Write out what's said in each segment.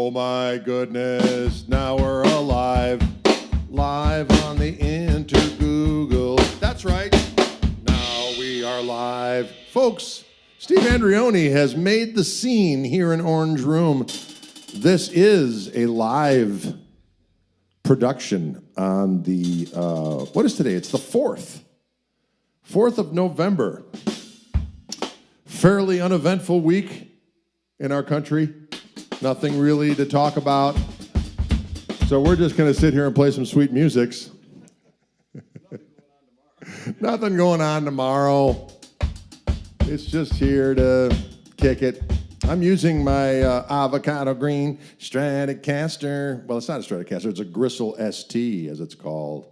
Oh my goodness, now we're alive. Live on the Google. That's right. Now we are live. Folks, Steve Andreoni has made the scene here in Orange Room. This is a live production on the, what is today? It's the 4th. 4th of November. Fairly uneventful week in our country. Nothing really to talk about. So we're just going to sit here and play some sweet musics. Nothing going on tomorrow. It's just here to kick it. I'm using my avocado green Stratocaster. Well, it's not a Stratocaster. It's a Gristle ST, as it's called.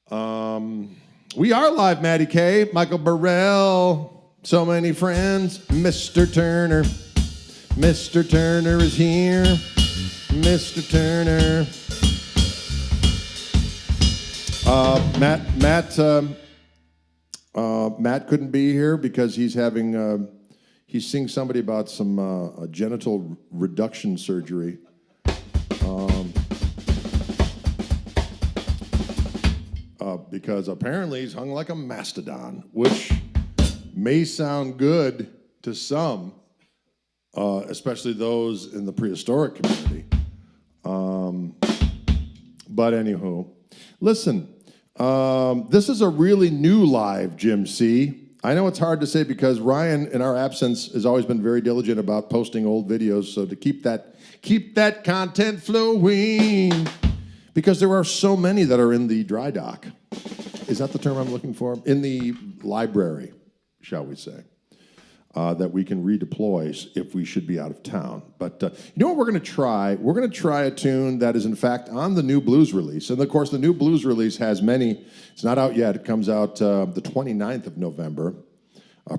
We are live, Maddie K, Michael Burrell, so many friends, Mr. Turner. Mr. Turner is here. Mr. Turner. Matt couldn't be here because he's having he's seeing somebody about some genital reduction surgery. Because apparently he's hung like a mastodon, which may sound good to some, especially those in the prehistoric community. But anywho, listen, this is a really new live, Jim C. I know it's hard to say because Ryan, in our absence, has always been very diligent about posting old videos. So to keep that content flowing, because there are so many that are in the dry dock. Is that the term I'm looking for? In the library, shall we say, that we can redeploy if we should be out of town. But you know what we're going to try? We're going to try a tune that is, in fact, on the new blues release. And, of course, the new blues release has many. It's not out yet. It comes out the 29th of November.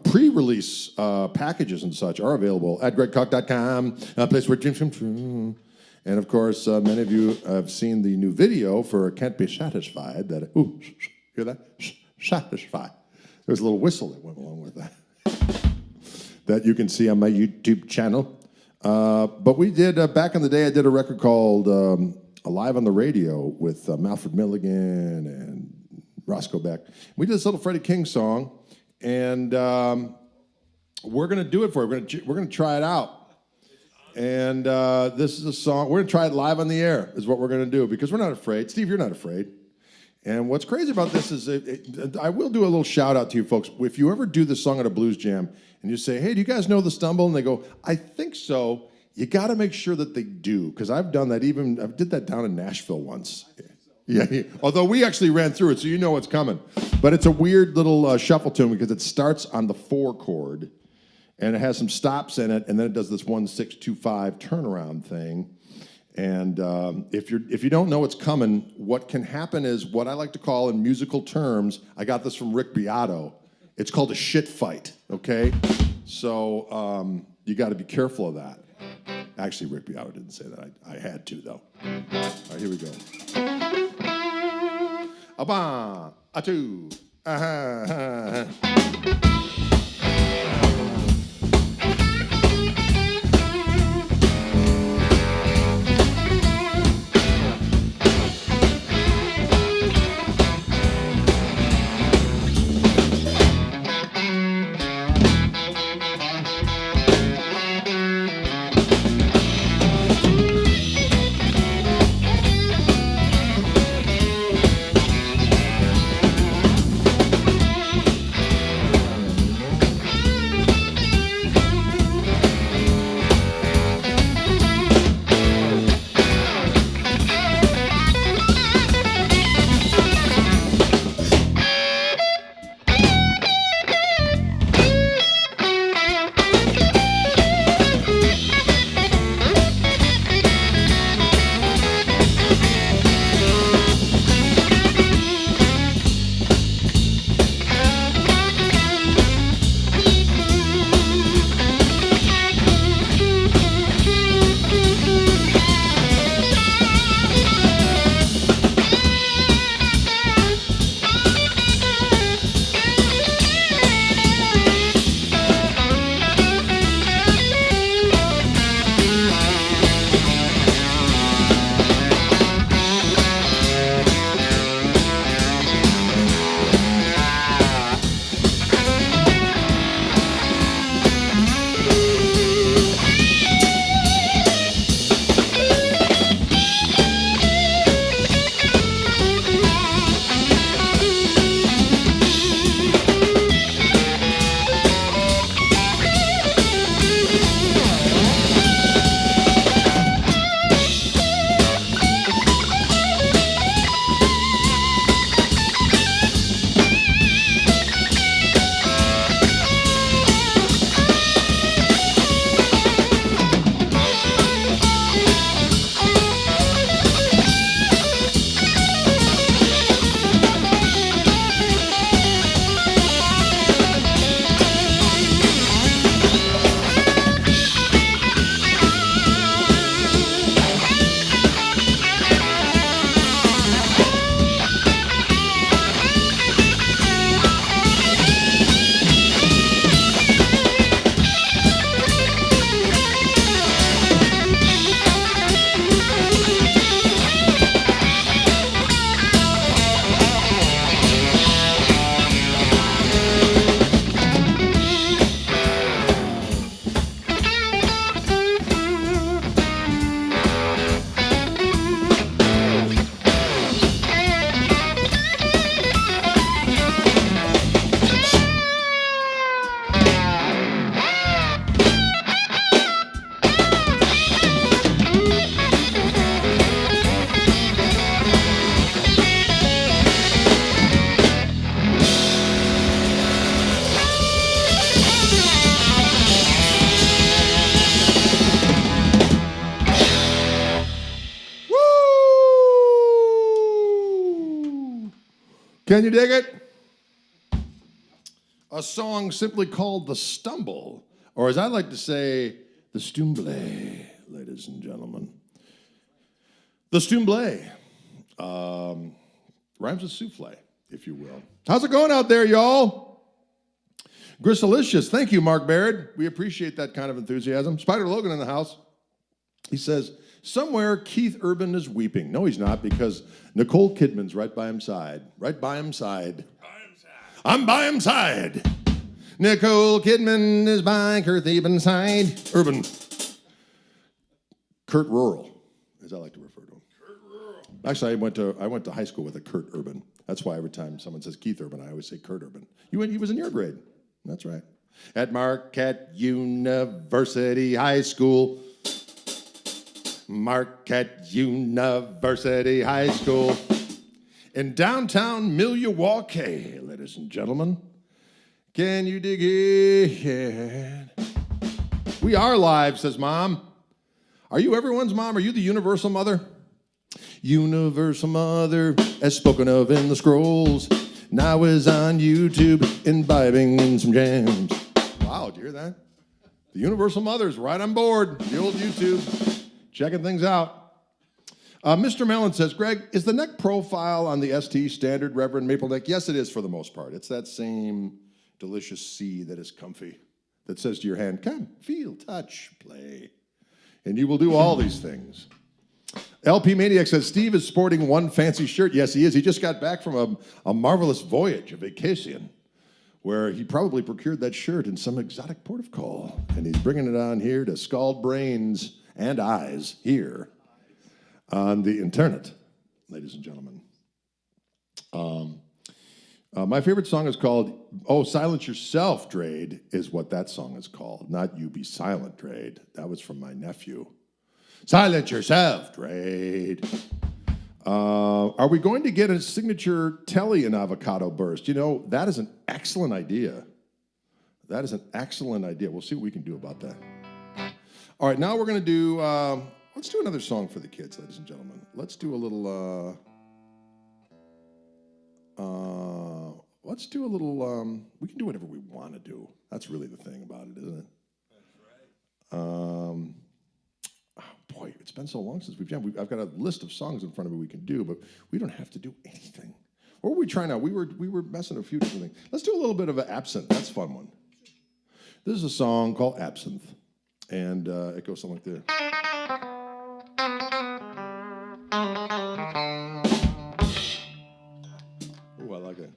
Pre-release packages and such are available at gregkoch.com, a place where dreams come true. And, of course, many of you have seen the new video for Can't Be Satisfied. That, ooh, hear that? Satisfied. There's a little whistle that went along with that. That you can see on my YouTube channel. But we did, back in the day, I did a record called Alive on the Radio with Malford Milligan and Roscoe Beck. We did this little Freddie King song, and we're going to do it for you. We're going to try it out. And this is a song, we're going to try it live on the air, is what we're going to do, because we're not afraid. Steve, you're not afraid. And what's crazy about this is, I will do a little shout out to you folks. If you ever do this song at a blues jam, and you say, hey, do you guys know the Stumble? And they go, I think so. You got to make sure that they do, because I've done that. I did that down in Nashville once. Yeah. Although we actually ran through it, so you know what's coming. But it's a weird little shuffle tune because it starts on the 4 chord, and it has some stops in it, and then it does this 1-6-2-5 turnaround thing. And if you don't know what's coming, what can happen is what I like to call in musical terms, I got this from Rick Beato. It's called a shit fight, okay? So you got to be careful of that. Actually, Rick Beato didn't say that. I had to, though. All right, here we go. A one, a two, Can you dig it? A song simply called The Stumble, or as I like to say, The Stumble, ladies and gentlemen. The Stumble. Rhymes with souffle, if you will. How's it going out there, y'all? Gristlelicious. Thank you, Mark Baird. We appreciate that kind of enthusiasm. Spider Logan in the house. He says, somewhere Keith Urban is weeping. No, he's not, because Nicole Kidman's right by his side. Right by his side. I'm by his side. Nicole Kidman is by Kurt Urban's side. Urban. Kurt Rural, as I like to refer to him. Kurt Rural. Actually, I went to high school with a Kurt Urban. That's why every time someone says Keith Urban, I always say Kurt Urban. He was in your grade. That's right. At Marquette University High School. Marquette University High School. In downtown Milwaukee, ladies and gentlemen. Can you dig it? We are live, says Mom. Are you everyone's mom? Are you the universal mother? Universal mother, as spoken of in the scrolls, now is on YouTube, imbibing in some jams. Wow, do you hear that? The universal mother's right on board, the old YouTube, checking things out. Mr. Mellon says, Greg, is the neck profile on the ST standard Reverend Maple neck? Yes, it is for the most part. It's that same delicious C that is comfy, that says to your hand, come, feel, touch, play. And you will do all these things. LP Maniac says, Steve is sporting one fancy shirt. Yes, he is. He just got back from a marvelous voyage, a vacation, where he probably procured that shirt in some exotic port of call. And he's bringing it on here to scald brains and eyes here on the internet, ladies and gentlemen. My favorite song is called, Silence Yourself, Drade, is what that song is called. Not You Be Silent, Drade. That was from my nephew. Silence yourself, Drade. Are we going to get a signature Telly and avocado burst? You know, that is an excellent idea. That is an excellent idea. We'll see what we can do about that. All right, now we're going to do, let's do another song for the kids, ladies and gentlemen. Let's do a little, we can do whatever we want to do. That's really the thing about it, isn't it? That's right. Boy, it's been so long since we've jammed. I've got a list of songs in front of me we can do, but we don't have to do anything. What were we trying out? We were messing a few different things. Let's do a little bit of an Absinthe. That's a fun one. This is a song called Absinthe, and it goes something like this. Oh, I like that.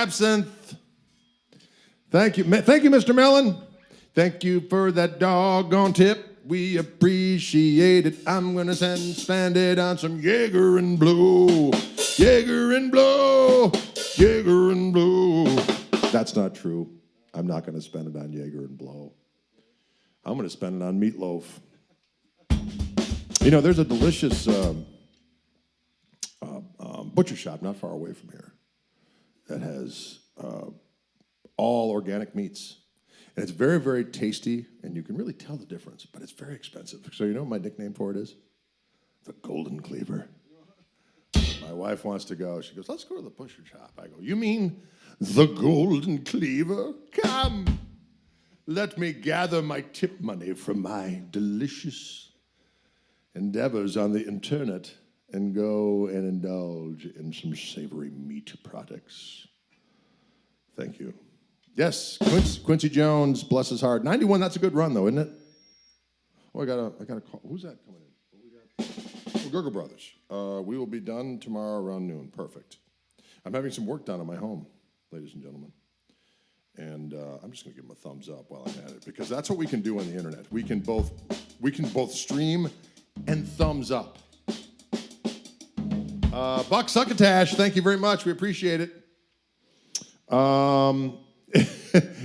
absinthe. Thank you, Mr. Mellon. Thank you for that doggone tip. We appreciate it. I'm gonna spend it on some Jaeger and Blue. Jaeger and Blue. Jaeger and Blue. That's not true. I'm not gonna spend it on Jaeger and Blue. I'm gonna spend it on meatloaf. You know, there's a delicious butcher shop not far away from here that has all organic meats. And it's very, very tasty, and you can really tell the difference, but it's very expensive. So you know what my nickname for it is? The Golden Cleaver. My wife wants to go. She goes, let's go to the butcher shop. I go, you mean the Golden Cleaver? Come. Let me gather my tip money from my delicious endeavors on the internet and go and indulge in some savory meat products. Thank you. Yes, Quincy Jones, bless his heart. 91, that's a good run, though, isn't it? Oh, I got a call. Who's that coming in? What we got? Oh, Gurgle Brothers. We will be done tomorrow around noon. Perfect. I'm having some work done on my home, ladies and gentlemen. And I'm just going to give them a thumbs up while I'm at it, because that's what we can do on the internet. We can both stream and thumbs up. Buck Succotash, thank you very much. We appreciate it.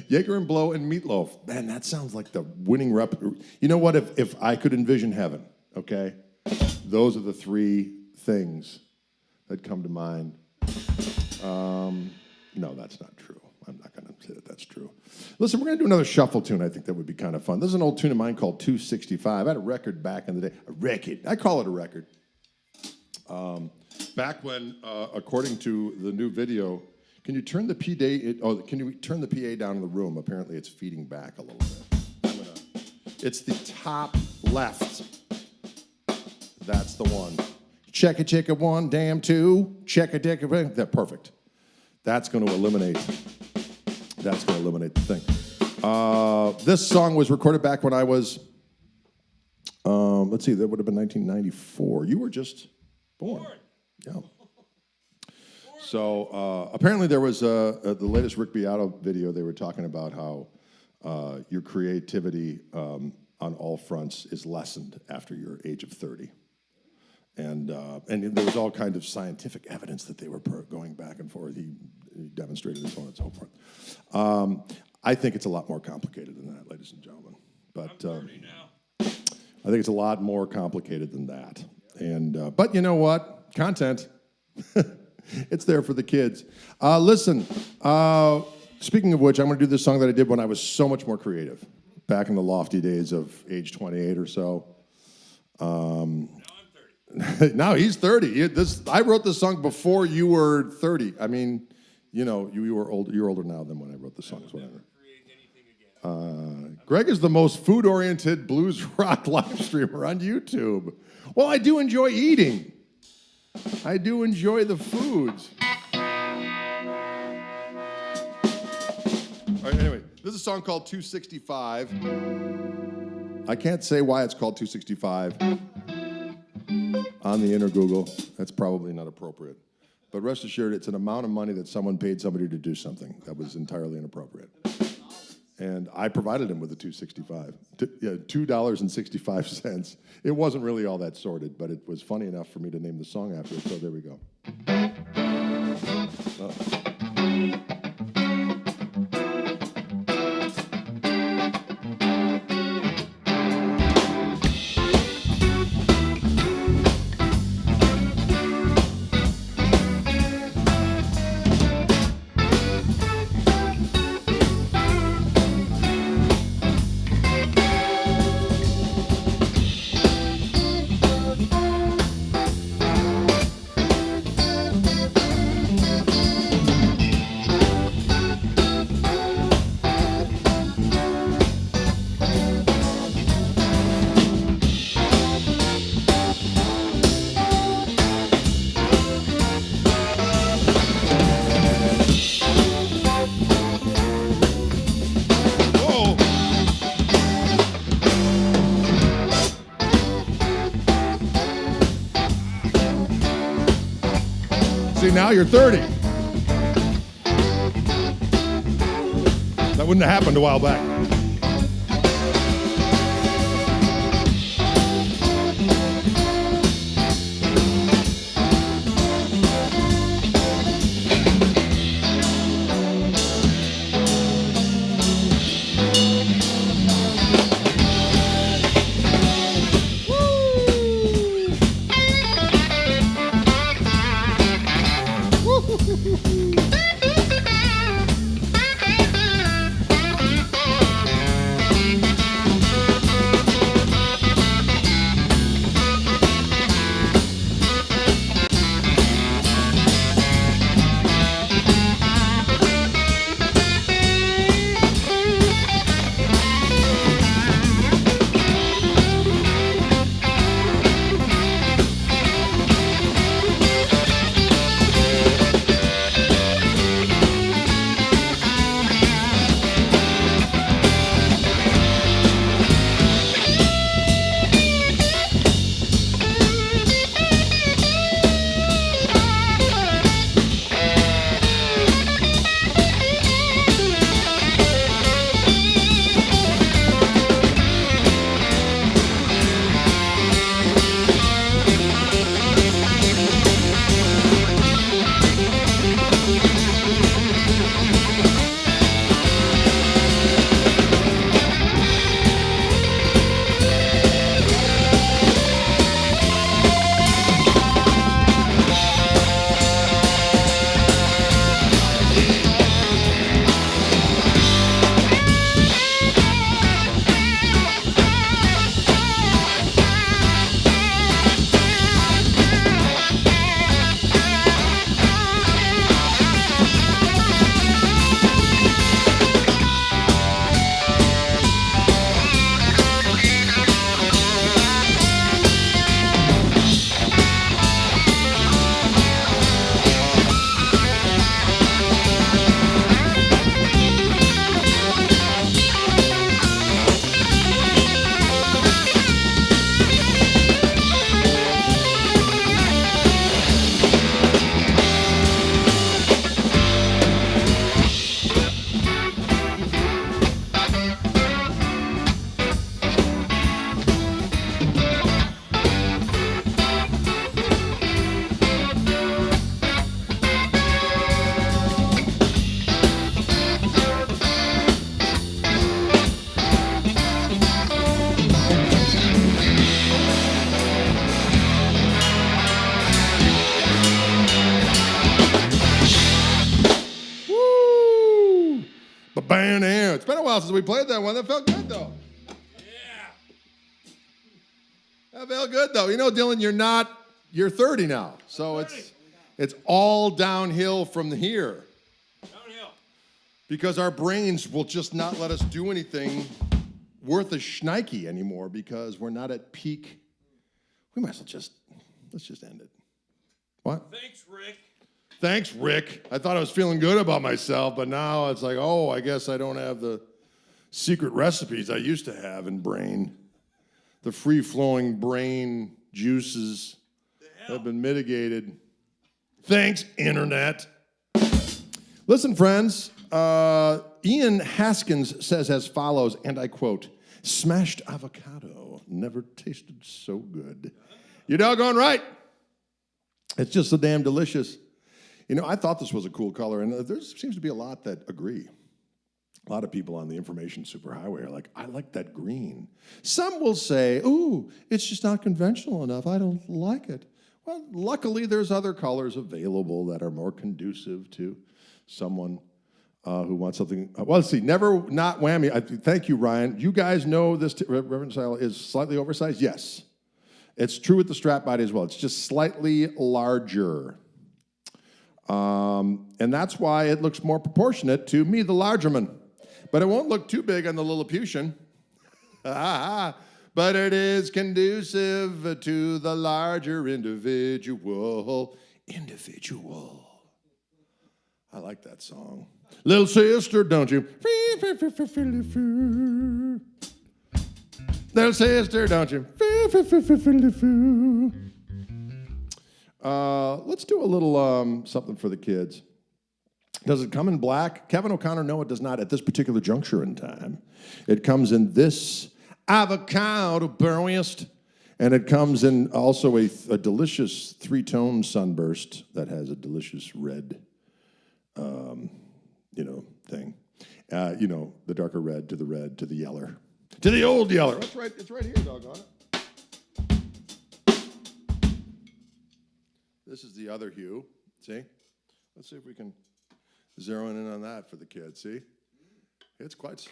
Jaeger and Blow and Meatloaf. Man, that sounds like the winning rep. You know what? If I could envision heaven, okay, those are the three things that come to mind. No, that's not true. I'm not going to say that that's true. Listen, we're going to do another shuffle tune. I think that would be kind of fun. This is an old tune of mine called 265. I had a record back in the day. A record. I call it a record. Back when, according to the new video, can you turn the PA? Can you turn the PA down in the room? Apparently, it's feeding back a little bit. It's the top left. That's the one. Check it, one, damn two. Check it, that perfect. That's going to eliminate. That's going to eliminate the thing. This song was recorded back when I was. Let's see, that would have been 1994. You were just born. Yeah. So apparently there was the latest Rick Beato video. They were talking about how your creativity on all fronts is lessened after your age of 30. And there was all kinds of scientific evidence that they were going back and forth. He demonstrated and so on and so forth. I think it's a lot more complicated than that, ladies and gentlemen. But I'm 30 now. I think it's a lot more complicated than that. And but you know what? Content. It's there for the kids. Listen, speaking of which, I'm going to do this song that I did when I was so much more creative, back in the lofty days of age 28 or so. Now I'm 30. Now he's 30. I wrote this song before you were 30. I mean, you know, you were old. You're older now than when I wrote the song. Greg is the most food-oriented blues rock live streamer on YouTube. Well, I do enjoy eating. I do enjoy the foods. All right, anyway, this is a song called 265. I can't say why it's called 265 on the inner Google. That's probably not appropriate. But rest assured, it's an amount of money that someone paid somebody to do something that was entirely inappropriate. And I provided him with a 265. $2.65. It wasn't really all that sorted, but it was funny enough for me to name the song after it, so there we go. See, now you're 30. That wouldn't have happened a while back. It's been a while since we played that one. That felt good, though. Yeah. That felt good, though. You know, Dylan, you're 30 now. So it's all downhill from here. Downhill. Because our brains will just not let us do anything worth a shnikey anymore because we're not at peak. We might as well let's just end it. What? Thanks, Rick. Thanks, Rick. I thought I was feeling good about myself, but now it's like, oh, I guess I don't have the secret recipes I used to have in brain. The free-flowing brain juices have been mitigated. Thanks, Internet. Listen, friends, Ian Haskins says as follows, and I quote, "Smashed avocado never tasted so good." You're doggone right. It's just so damn delicious. You know, I thought this was a cool color, and there seems to be a lot that agree. A lot of people on the information superhighway are like, I like that green. Some will say, ooh, it's just not conventional enough. I don't like it. Well, luckily, there's other colors available that are more conducive to someone who wants something. Well, let's see, never not whammy. Thank you, Ryan. You guys know this reference style is slightly oversized? Yes. It's true with the strap body as well. It's just slightly larger. And that's why it looks more proportionate to me, the largerman. But it won't look too big on the Lilliputian. But it is conducive to the larger individual. I like that song. Little sister, don't you? Little sister, don't you? Let's do a little something for the kids. Does it come in black? Kevin O'Connor, no, it does not at this particular juncture in time. It comes in this avocado burst, and it comes in also a delicious three-tone sunburst that has a delicious red, thing. The darker red to the yeller. To the old yeller. That's right, it's right here, doggone it. This is the other hue, see? Let's see if we can zero in on that for the kids, see? It's quite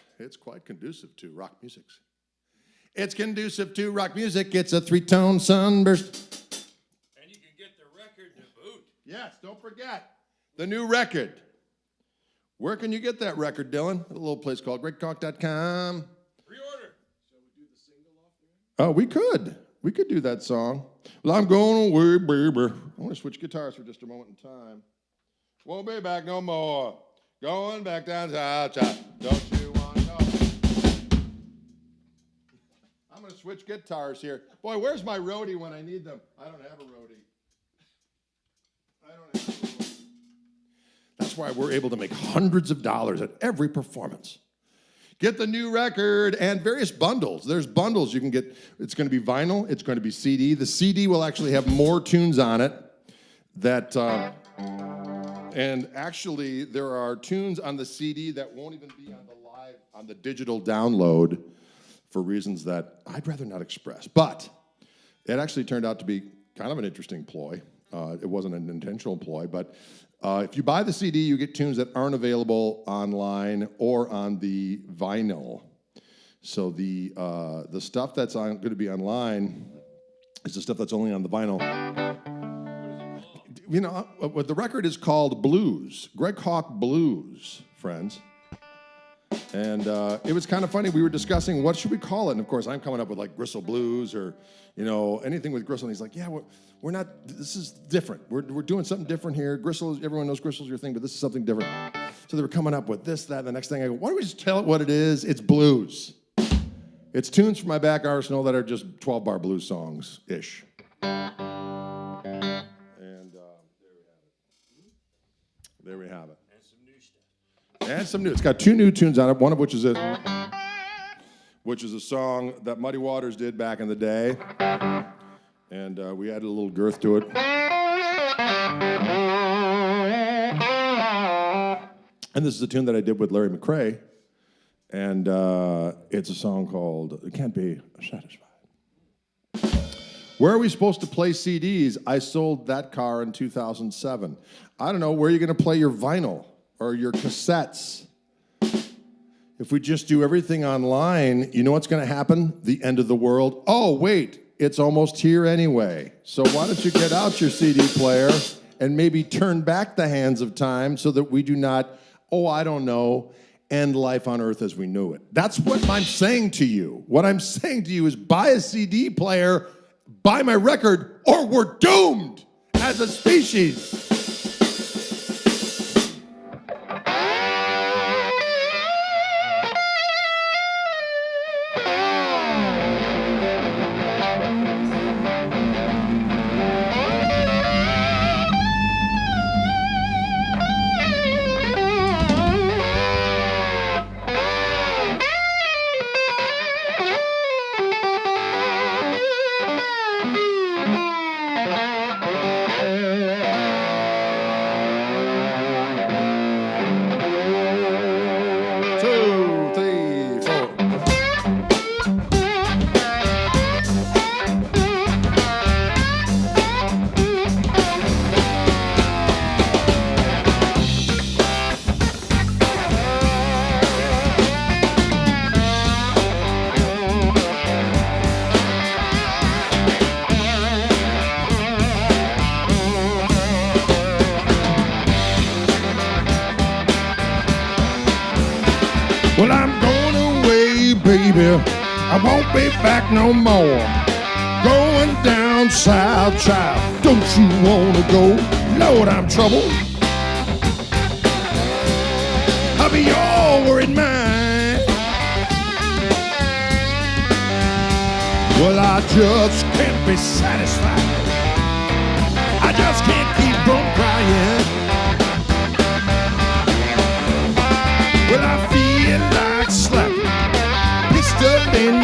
conducive to rock music. It's conducive to rock music. It's a three-tone sunburst. And you can get the record to boot. Yes, don't forget the new record. Where can you get that record, Dylan? At a little place called greatcock.com. Pre-order. Shall we do the single off there? Oh, we could. We could do that song. Well, I'm going away, baby. I want to switch guitars for just a moment in time. Won't be back no more. Going back down south. Don't you want to know? I'm going to switch guitars here. Boy, where's my roadie when I need them? I don't have a roadie. That's why we're able to make hundreds of dollars at every performance. Get the new record and various bundles. There's bundles you can get. It's going to be vinyl. It's going to be CD. The CD will actually have more tunes on it that... and actually, there are tunes on the CD that won't even be on the digital download for reasons that I'd rather not express. But it actually turned out to be kind of an interesting ploy. It wasn't an intentional ploy, but if you buy the CD, you get tunes that aren't available online or on the vinyl. So the stuff that's going to be online is the stuff that's only on the vinyl. What the record is called Blues, Greg Koch Blues, friends. And it was kind of funny. We were discussing what should we call it, and of course I'm coming up with like Gristle Blues or anything with Gristle. And he's like, yeah, we're not. This is different. We're doing something different here. Gristle, everyone knows Gristle's your thing, but this is something different. So they were coming up with this, that, and the next thing. I go, why don't we just tell it what it is? It's blues. It's tunes from my back arsenal that are just 12-bar blues songs ish. There we have it. And some new stuff. And some new. It's got two new tunes on it. One of which is a song that Muddy Waters did back in the day, and we added a little girth to it. And this is a tune that I did with Larry McCrae, and it's a song called "It Can't Be Satisfied." Where are we supposed to play CDs? I sold that car in 2007. I don't know, where are you going to play your vinyl or your cassettes? If we just do everything online, you know what's going to happen? The end of the world. Oh, wait, it's almost here anyway. So why don't you get out your CD player and maybe turn back the hands of time so that we do not, end life on earth as we knew it. That's what I'm saying to you. What I'm saying to you is buy a CD player, buy my record, or we're doomed as a species. Well, I'm going away, baby. I won't be back no more. Going down south, child. Don't you wanna go? Lord, I'm troubled. I'll be your worried mind. Well, I just can't be satisfied. I just can't keep from crying.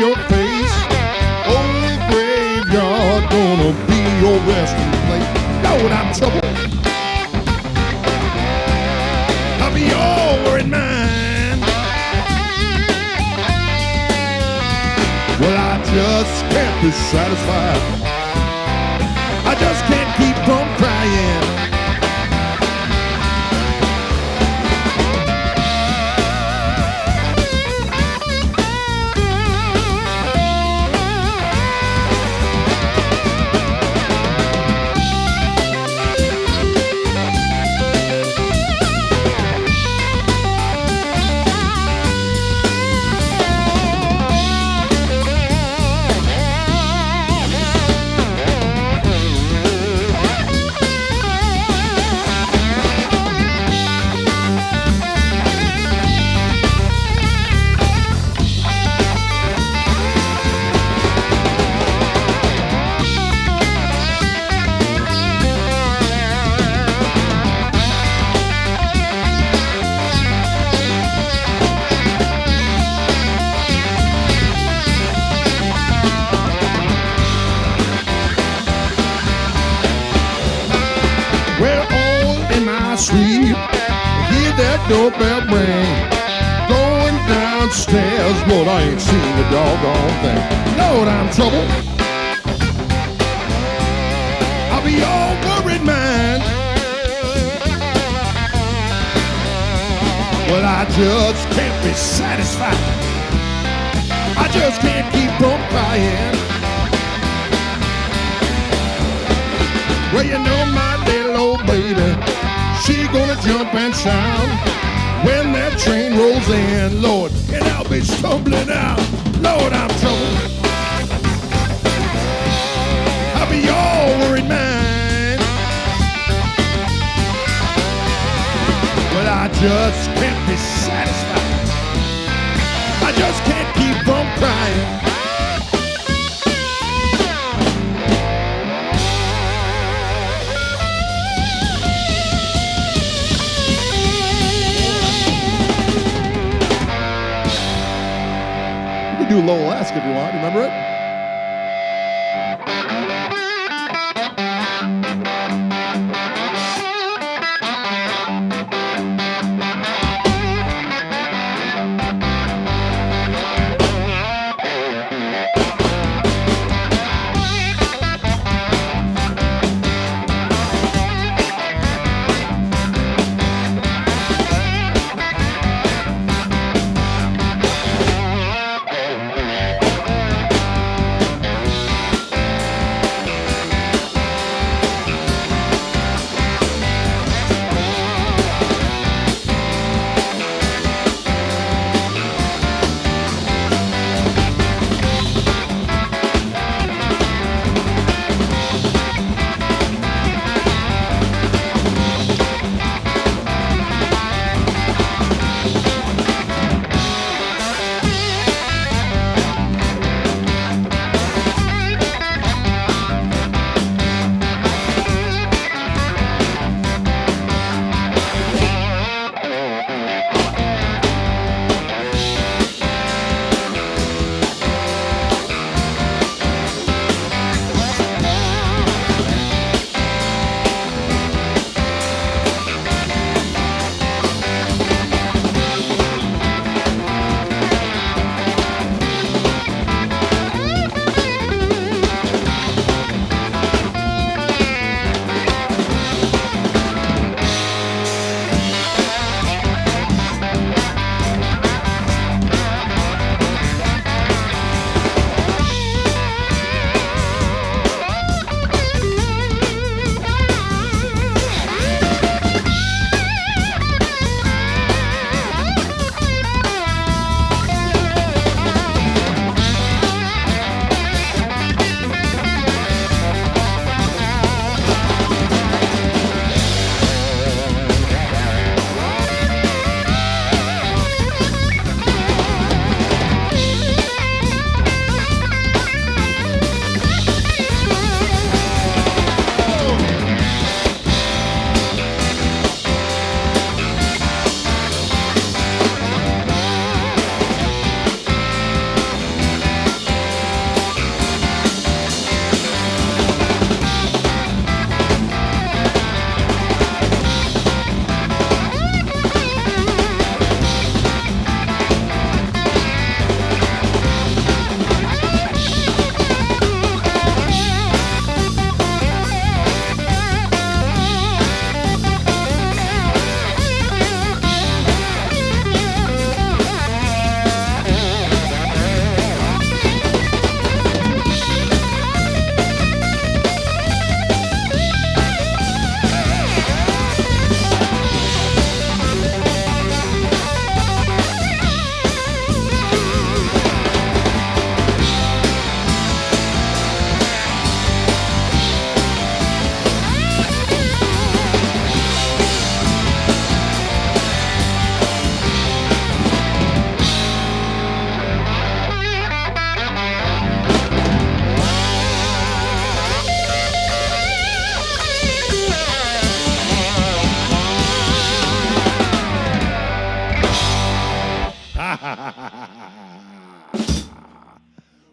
your face. Old graveyard gonna be your resting place. Lord, I'm troubled. I'll be over in mine. Well, I just can't be satisfied. I just can't keep from crying. Well, all in my sleep, hear that doorbell ring. Going downstairs, Lord, I ain't seen the doggone thing. Lord, I'm troubled. I'll be all worried, man. Well, I just can't be satisfied. I just can't keep from crying. Well, you know my little old baby, she gonna jump and shout when that train rolls in, Lord, and I'll be stumbling out. Lord, I'm troubled. I'll be all worried, man. Well, I just can't be satisfied. I just can't keep from crying. Do Lowell Ask if you want. Remember it?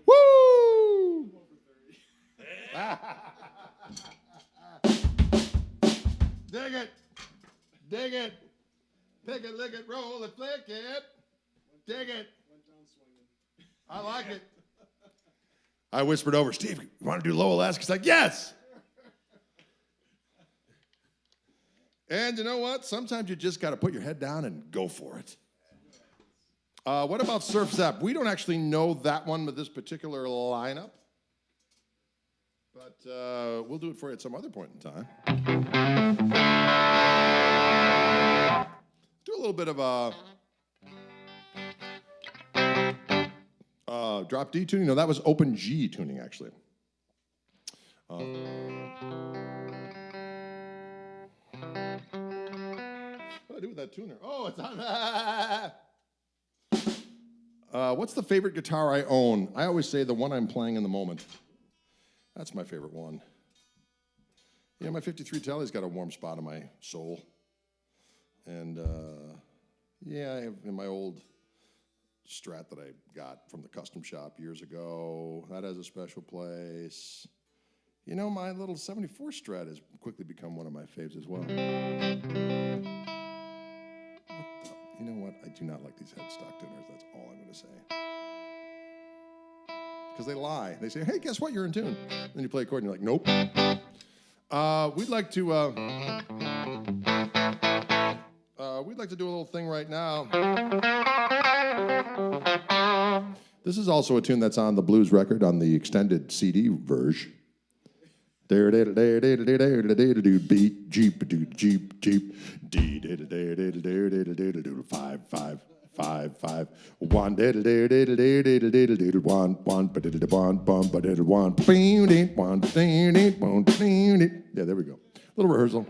Woo! Dig it. Dig it. Pick it, lick it, roll it, flick it. Dig it. Went down swinging. I like it. I whispered over, Steve, you want to do low elastic? He's like, yes. And you know what? Sometimes you just got to put your head down and go for it. What about Surf Zap? We don't actually know that one with this particular lineup. But we'll do it for you at some other point in time. Do a little bit of a drop D tuning. No, that was open G tuning, actually. What do I do with that tuner? Oh, it's on. What's the favorite guitar I own? I always say the one I'm playing in the moment. That's my favorite one. Yeah, my 53 Telly's got a warm spot in my soul. And yeah, I have in my old Strat that I got from the custom shop years ago. That has a special place. You know, my little 74 Strat has quickly become one of my faves as well. You know what? I do not like these headstock tuners. That's all I'm going to say. Because they lie. They say, hey, guess what? You're in tune. Then you play a chord and you're like, nope. We'd like to do a little thing right now. This is also a tune that's on the blues record on the extended CD version. Beat, jeep, jeep, jeep, D, 5, 5, 5, 5, 1, 1, 1, 1. Yeah, there we go. Little rehearsal.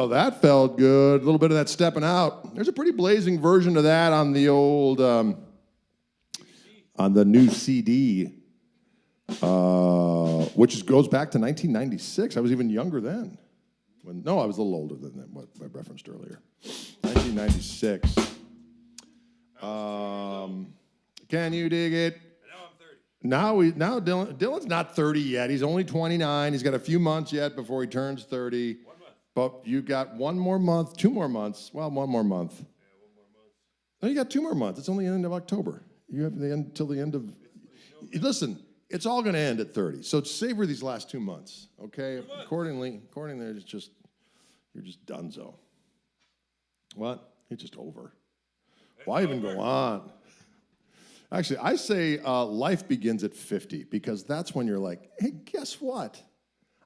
well, that felt good. A little bit of that stepping out. There's a pretty blazing version of that on the old, on the new CD, which goes back to 1996. I was even younger then. No, I was a little older than that, what I referenced earlier. 1996. Can you dig it? And now I'm 30. Now Dylan's not 30 yet. He's only 29. He's got a few months yet before he turns 30. 1 month. But you got 1 more month, 2 more months. Well, 1 more month. Yeah, 1 more month. No, you got 2 more months. It's only the end of October. You have the end till the end of. Listen, it's all going to end at 30. So savor these last 2 months, okay? 2 months. Accordingly, it's just you're just donezo. What? It's just over. Why even go on? Actually, I say life begins at 50 because that's when you're like, hey, guess what?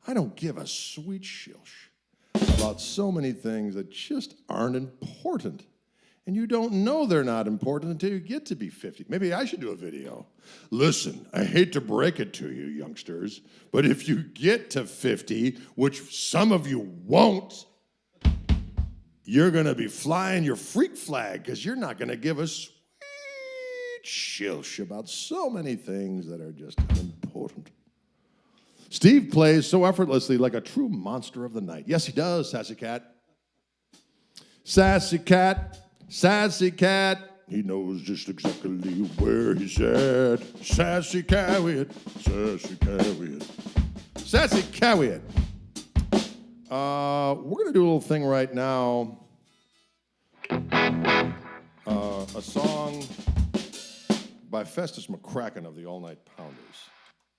I don't give a sweet shilch about so many things that just aren't important. And you don't know they're not important until you get to be 50. Maybe I should do a video. Listen, I hate to break it to you, youngsters, but if you get to 50, which some of you won't, you're going to be flying your freak flag because you're not going to give a sweet shilch about so many things that are just unimportant. Steve plays so effortlessly like a true monster of the night. Yes, he does, Sassy Cat. Sassy Cat. Sassy Cat, he knows just exactly where he's at. Sassy Cowiet, Sassy Cowiet, Sassy Cowiet. We're going to do a little thing right now. A song by Festus McCracken of the All Night Pounders.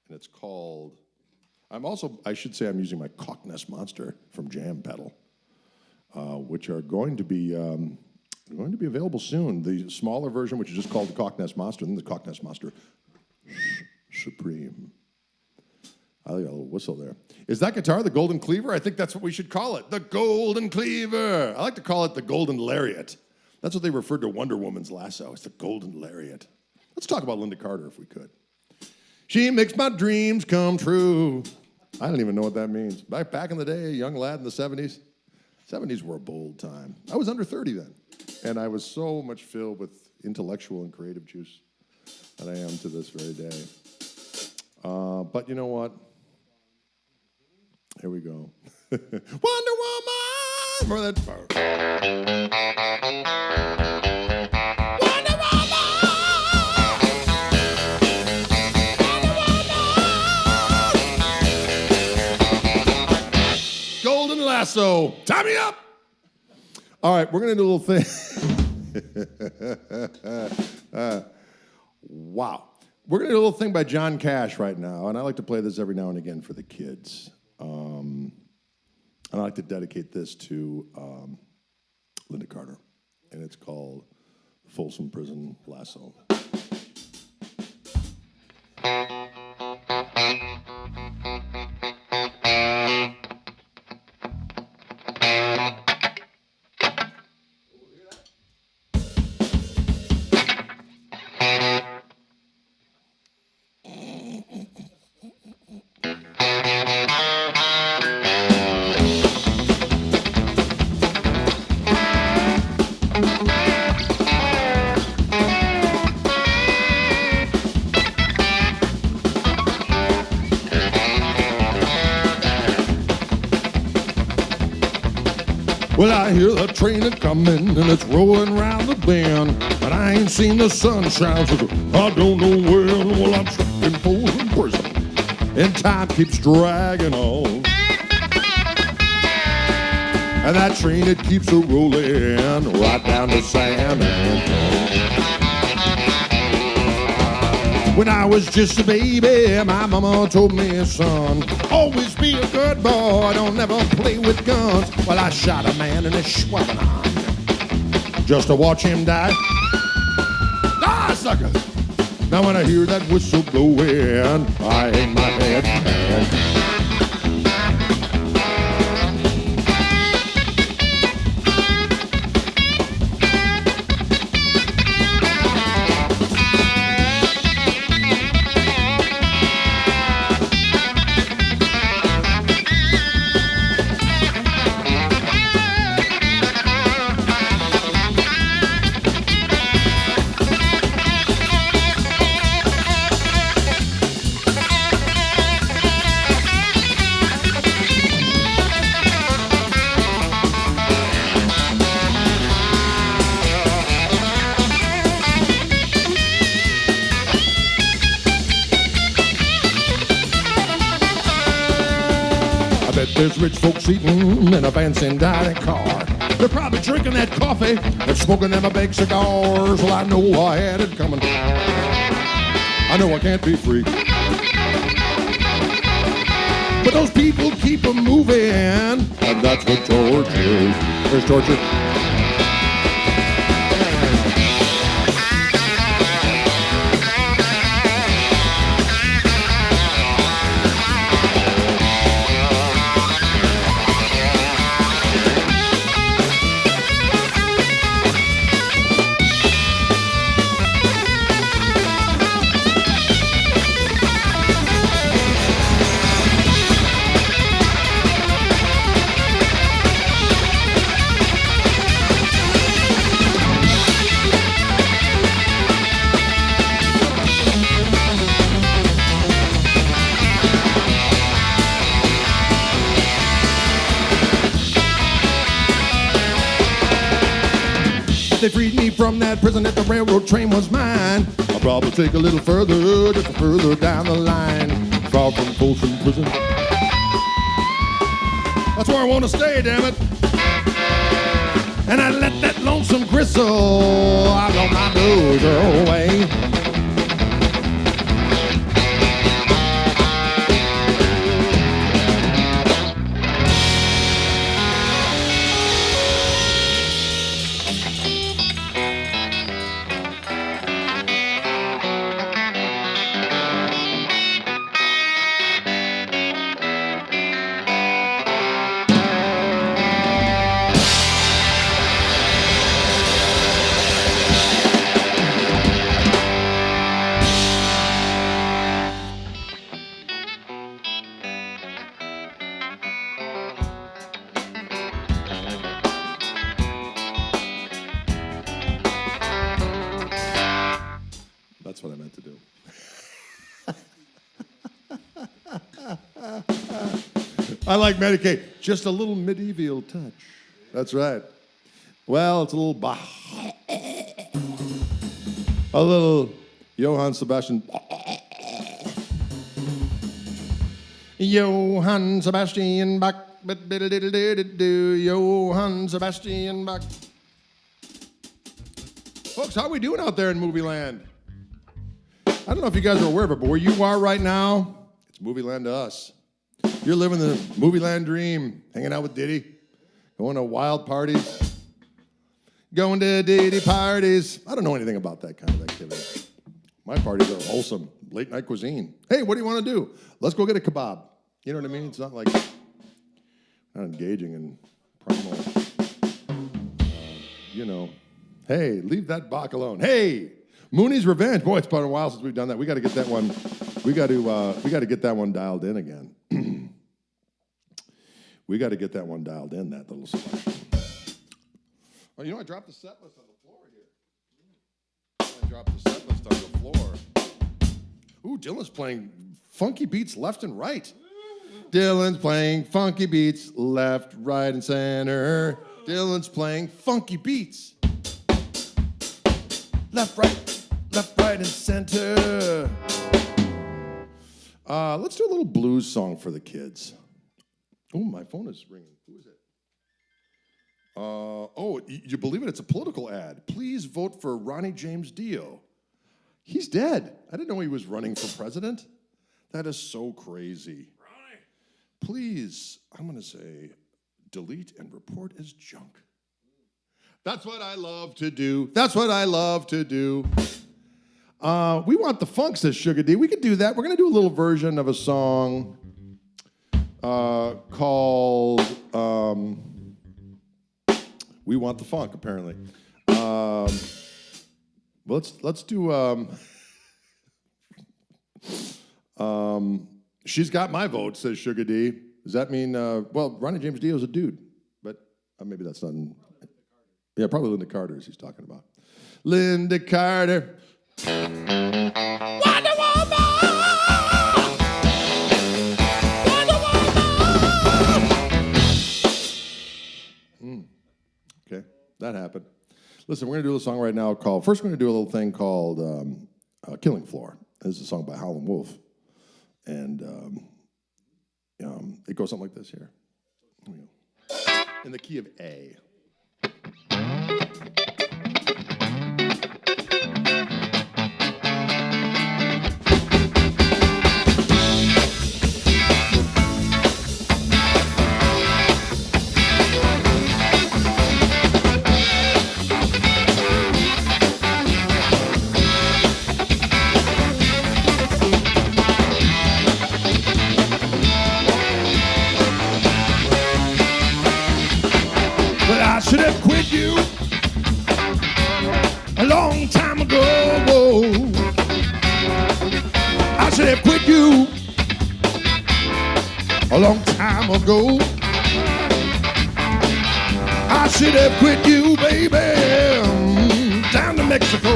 And it's called, I should say I'm using my Koch Monster from Jam Pedal, which are going to be available soon. The smaller version, which is just called the Koch Monster, and then the Koch Monster Supreme. I got a little whistle there. Is that guitar the Golden Cleaver? I think that's what we should call it. The Golden Cleaver. I like to call it the Golden Lariat. That's what they referred to Wonder Woman's lasso. It's the Golden Lariat. Let's talk about Linda Carter if we could. She makes my dreams come true. I don't even know what that means. Back in the day, a young lad in the 70s. 70s were a bold time. I was under 30 then. And I was so much filled with intellectual and creative juice that I am to this very day. But you know what? Here we go. Wonder Woman! For that part. Wonder Woman! Golden Lasso. Tie me up! All right, we're going to do a little thing. Wow. We're going to do a little thing by John Cash right now, and I like to play this every now and again for the kids. And I like to dedicate this to Linda Carter, and it's called Folsom Prison Lasso. Well, I hear the train a-comin' and it's rolling round the bend, but I ain't seen the sunshine, so I don't know when. Well, I'm stuck in Folsom Prison, and time keeps dragging on. And that train, it keeps a-rolling right down to San Antonio. When I was just a baby, my mama told me, son, always be a good boy, don't never play with guns. Well, I shot a man in his schwabenheim just to watch him die. Die, sucker! Now when I hear that whistle blowing, I hang my head. there's rich folks eating in a fancy dining car. They're probably drinking that coffee and smoking them a big cigars. Well, I know I had it coming. I know I can't be free. But those people keep them moving, and that's what torture is. There's torture. They freed me from that prison that the railroad train was mine. I'll probably take a little further, just further down the line. Far from Folsom prison. That's where I want to stay, damn it. And I let that lonesome Gristle out on my doorway. That's what I meant to do. I like Medicaid. Just a little medieval touch. That's right. Well, it's a little Bach. A little Johann Sebastian. Johann Sebastian Bach. Johann Sebastian Bach. Folks, how are we doing out there in movie land? I don't know if you guys are aware of it, but where you are right now, it's movie land to us. You're living the movie land dream, hanging out with Diddy, going to wild parties, going to Diddy parties. I don't know anything about that kind of activity. My parties are wholesome, late night cuisine. Hey, what do you want to do? Let's go get a kebab. You know what I mean? It's not like, not engaging in primal, hey, leave that Bach alone. Hey, Mooney's Revenge. Boy, it's been a while since we've done that. We got to get that one. We got to get that one dialed in again. We got to get that one dialed in. That little selection. Oh, I dropped the set list on the floor here. I dropped the set list on the floor. Ooh, Dylan's playing funky beats left and right. Dylan's playing funky beats left, right, and center. Dylan's playing funky beats. Left, right, and center. Let's do a little blues song for the kids. Oh, my phone is ringing. Who is it? You believe it? It's a political ad. Please vote for Ronnie James Dio. He's dead. I didn't know he was running for president. That is so crazy. Ronnie. Please, I'm going to say, delete and report as junk. That's what I love to do. That's what I love to do. We want the funk, says Sugar D. We could do that. We're going to do a little version of a song called We Want the Funk, apparently. Let's do She's Got My Vote, says Sugar D. Does that mean, Ronnie James Dio's a dude, but maybe that's not... Yeah, probably Linda Carter, as he's talking about. Linda Carter. Wonder Woman! Wonder Woman! Okay, that happened. Listen, we're going to do a song right now called... First, we're going to do a little thing called Killing Floor. This is a song by Howlin' Wolf. And it goes something like this here. In the key of A. I should have quit you a long time ago. I should have quit you a long time ago. I should have quit you, baby, down to Mexico.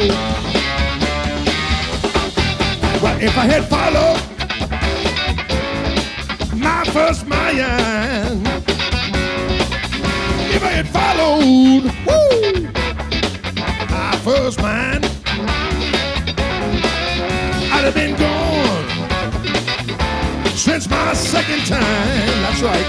Well, if I had followed my first mind, if I had followed, my first mind, I'd have been gone since my second time. That's right.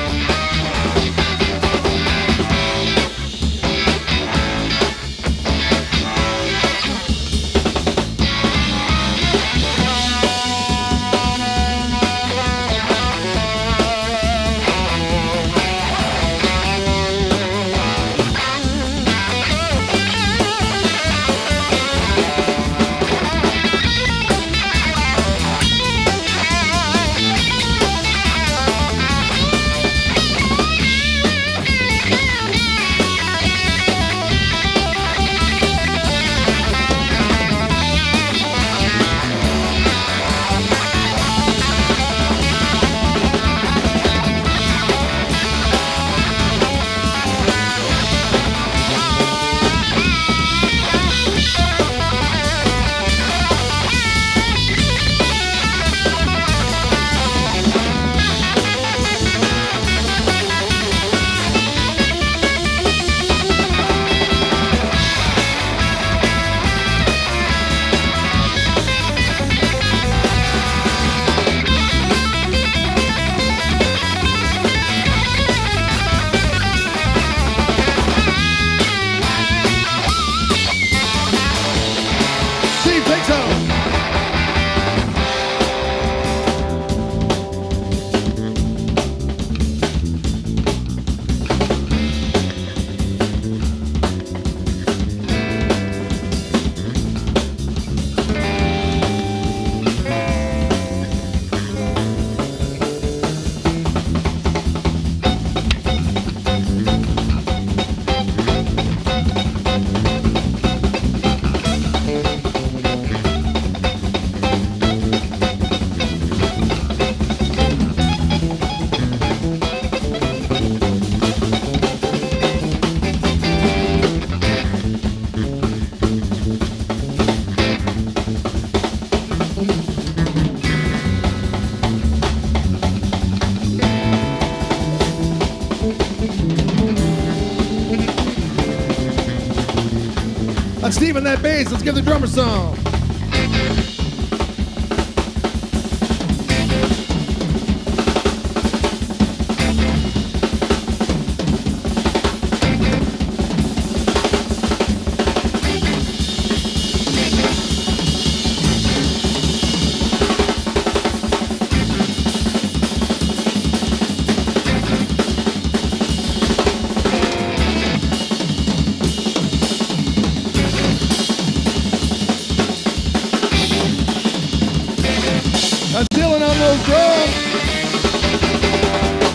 Let's Steven that bass. Let's give the drummer some.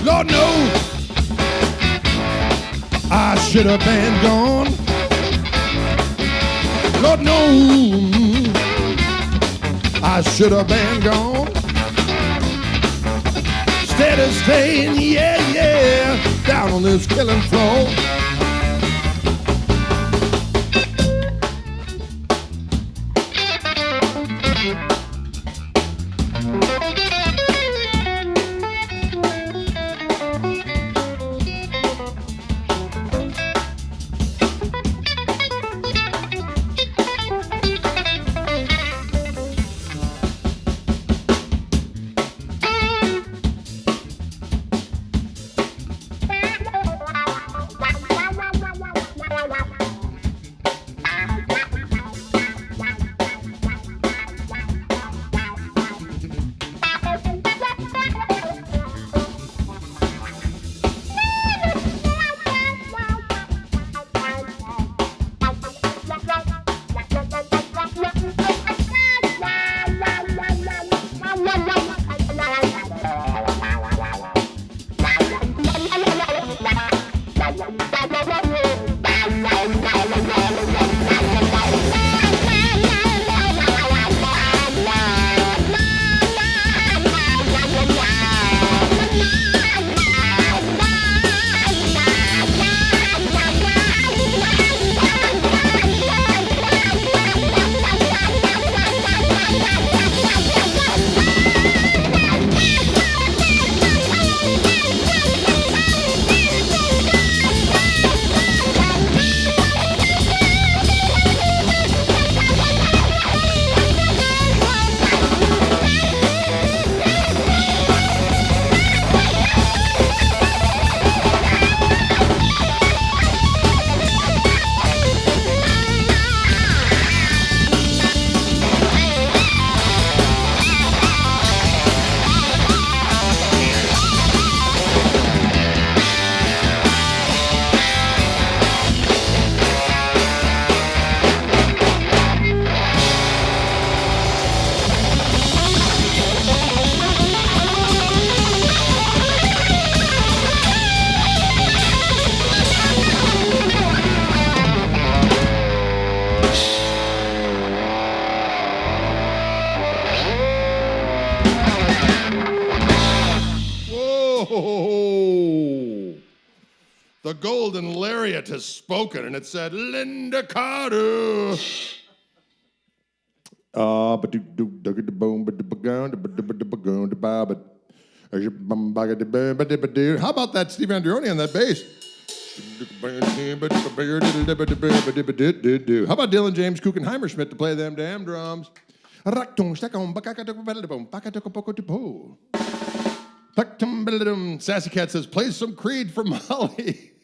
Lord knows I should have been gone. Lord knows I should have been gone. Instead of staying, down on this killing floor. The golden lariat has spoken, and it said, Linda Carter. How about that Steve Andreoni on that bass? How about Dylan James Kuchenheimer-Schmidt to play them damn drums? Sassy Cat says, play some Creed for Molly.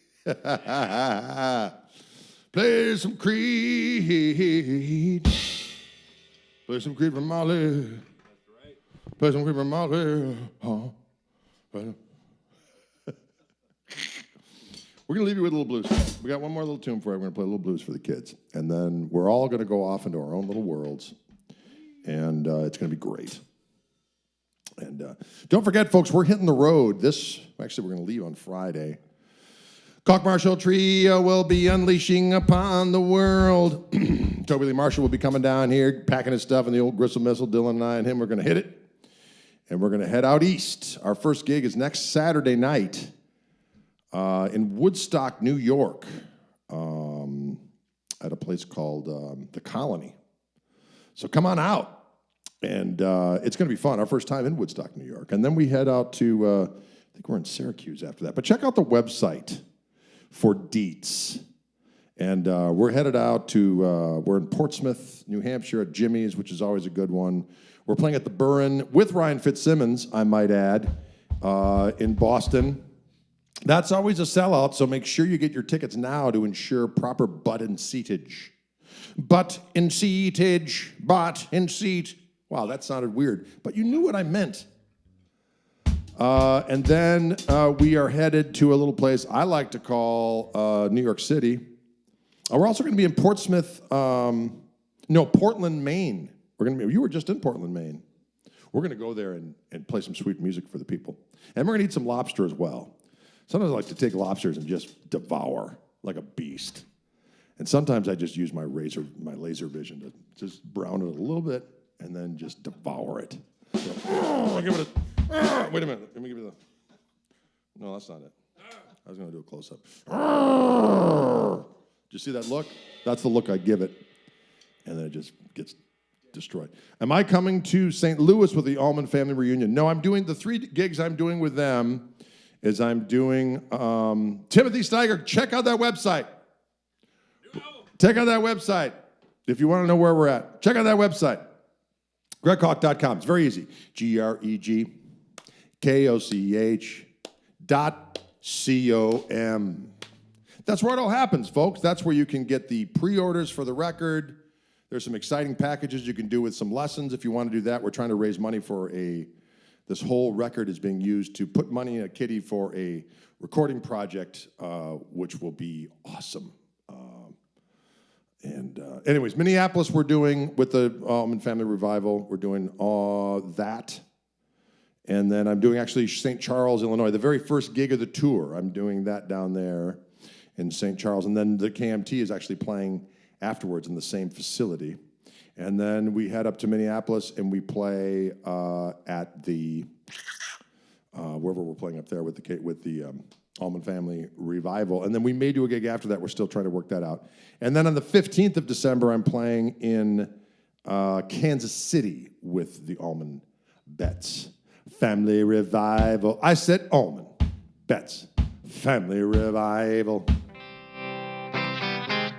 Play some Creed. Play some Creed for Molly. That's right. Play some Creed for Molly. We're going to leave you with a little blues. We got one more little tune for you. We're going to play a little blues for the kids. And then we're all going to go off into our own little worlds. And it's going to be great. And don't forget, folks, we're hitting the road. Actually, we're going to leave on Friday. Koch Marshall Trio will be unleashing upon the world. Toby Lee Marshall will be coming down here, packing his stuff in the old Gristle missile. Dylan and I and him, we're going to hit it. And we're going to head out east. Our first gig is next Saturday night in Woodstock, New York, at a place called The Colony. So come on out. And it's going to be fun. Our first time in Woodstock, New York. And then we head out to, I think we're in Syracuse after that. But check out the website for deets. And we're headed out to, we're in Portsmouth, New Hampshire at Jimmy's, which is always a good one. We're playing at the Burren with Ryan Fitzsimmons, I might add, in Boston. That's always a sellout, so make sure you get your tickets now to ensure proper butt and seatage. Butt and seatage, butt and seat. Wow, that sounded weird, but you knew what I meant. And then we are headed to a little place I like to call New York City. We're also going to be in Portsmouth, Portland, Maine. You were just in Portland, Maine. We're going to go there and play some sweet music for the people. And we're going to eat some lobster as well. Sometimes I like to take lobsters and just devour like a beast. And sometimes I just use my laser vision to just brown it a little bit and then just devour it. So, give it a, wait a minute. Let me give you the. No, that's not it. I was going to do a close-up. Did you see that look? That's the look I give it. And then it just gets destroyed. Am I coming to St. Louis with the Allman Family Reunion? No, I'm doing the 3 gigs I'm doing with them is I'm doing Timothy Steiger. Check out that website. Check out that website if you want to know where we're at. Check out that website. GregKoch.com. It's very easy. GregKoch.com. That's where it all happens, folks. That's where you can get the pre-orders for the record. There's some exciting packages you can do with some lessons if you want to do that. We're trying to raise money for this whole record is being used to put money in a kitty for a recording project, which will be awesome. Anyways, Minneapolis we're doing with the Allman Family Revival. We're doing that. And then I'm doing actually St. Charles, Illinois, the very first gig of the tour. I'm doing that down there in St. Charles. And then the KMT is actually playing afterwards in the same facility. And then we head up to Minneapolis and we play at the, wherever we're playing up there with the Allman Family Revival. And then we may do a gig after that. We're still trying to work that out. And then on the 15th of December, I'm playing in Kansas City with the Allman Betts. Family Revival. I said Allman Betts. Family Revival.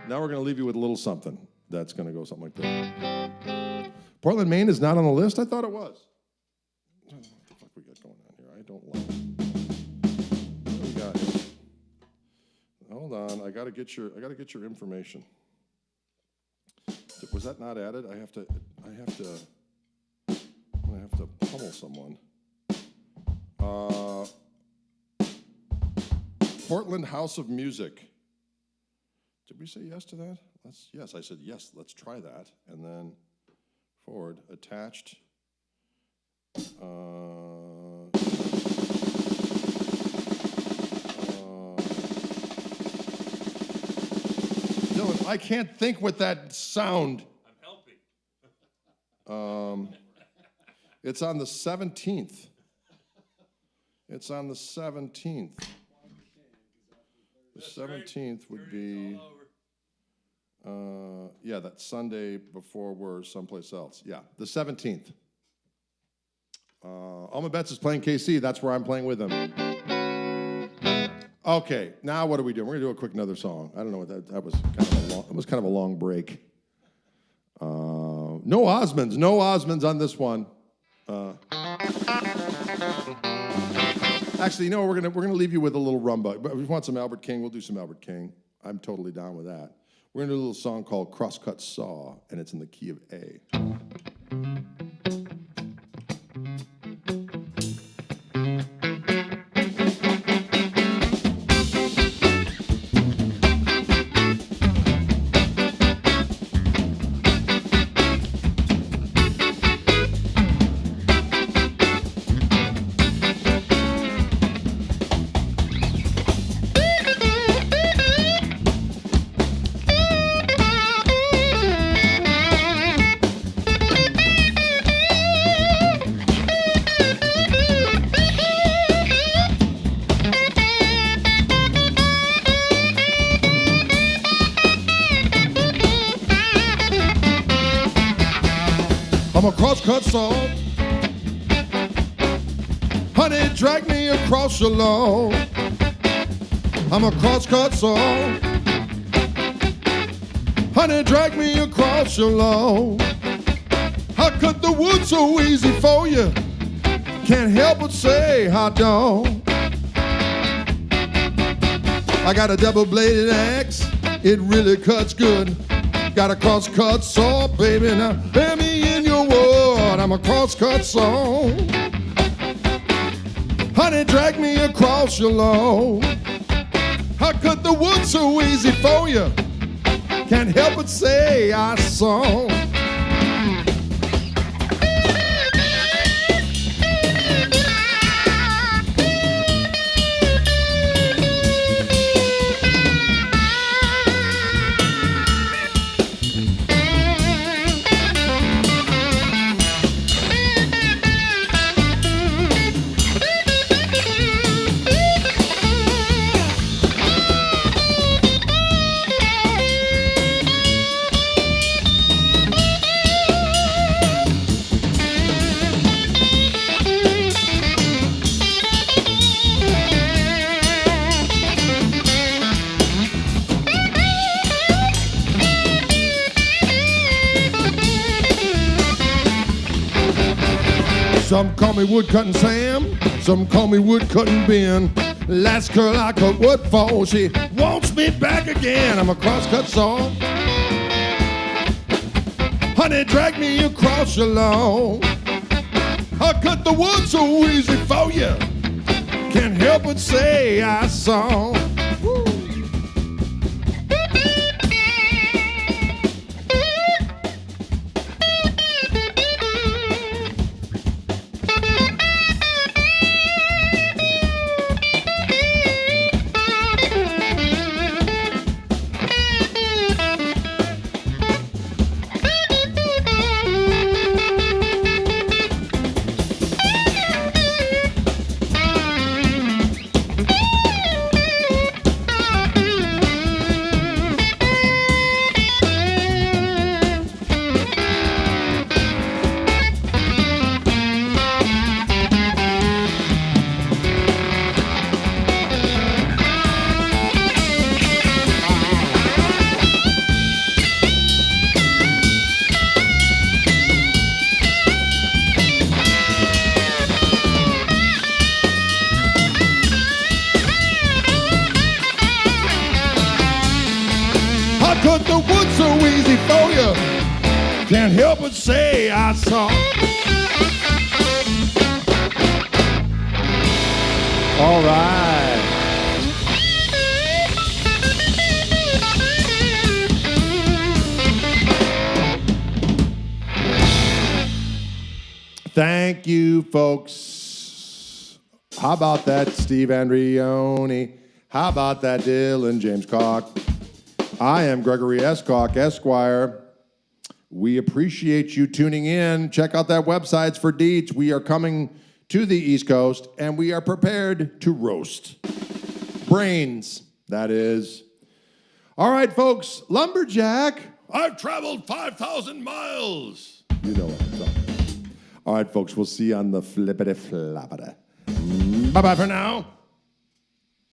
Now we're going to leave you with a little something that's going to go something like this. Portland, Maine is not on the list? I thought it was. What the fuck we got going on here? I don't like it. What do we got here? Hold on. I got to get your information. Was that not added? I have to pummel someone. Portland House of Music. Did we say yes to that? Yes, I said yes, let's try that. And then forward, attached. Dylan, I can't think with that sound. I'm helping. It's on the 17th. It's on the 17th. The 17th would be, yeah, that Sunday before we're someplace else. Yeah, the 17th. Alma Betts is playing KC. That's where I'm playing with them. Okay, now what are we doing? We're gonna do a quick another song. I don't know what that was. Kind of a long break. No Osmonds on this one. Actually, you know, we're gonna leave you with a little rumba. But if you want some Albert King, we'll do some Albert King. I'm totally down with that. We're gonna do a little song called Crosscut Saw, and it's in the key of A. I'm a crosscut saw. Honey, drag me across your lawn. I'm a crosscut saw. Honey, drag me across your lawn. I cut the wood so easy for you. Can't help but say I don't. I got a double-bladed axe. It really cuts good. Got a crosscut saw, baby. Now bear me in your wood. I'm a crosscut saw. Honey, drag me across your lawn. I cut the wood so easy for you. Can't help but say I saw. Some call me woodcutting Sam, some call me woodcutting Ben. Last girl I cut wood for, she wants me back again. I'm a crosscut saw. Honey, drag me across your lawn. I cut the wood so easy for you. Can't help but say I saw. Woo. Cut the wood so easy for you. Can't help but say I saw. All right. Thank you, folks. How about that, Steve Andreoni? How about that, Dylan James Koch? I am Gregory S. Koch, Esquire. We appreciate you tuning in. Check out that website for deets. We are coming to the East Coast, and we are prepared to roast brains, That is. All right, folks. Lumberjack. I've traveled 5,000 miles. You know what I'm talking about. All right, folks. We'll see you on the flippity floppity. Bye-bye for now.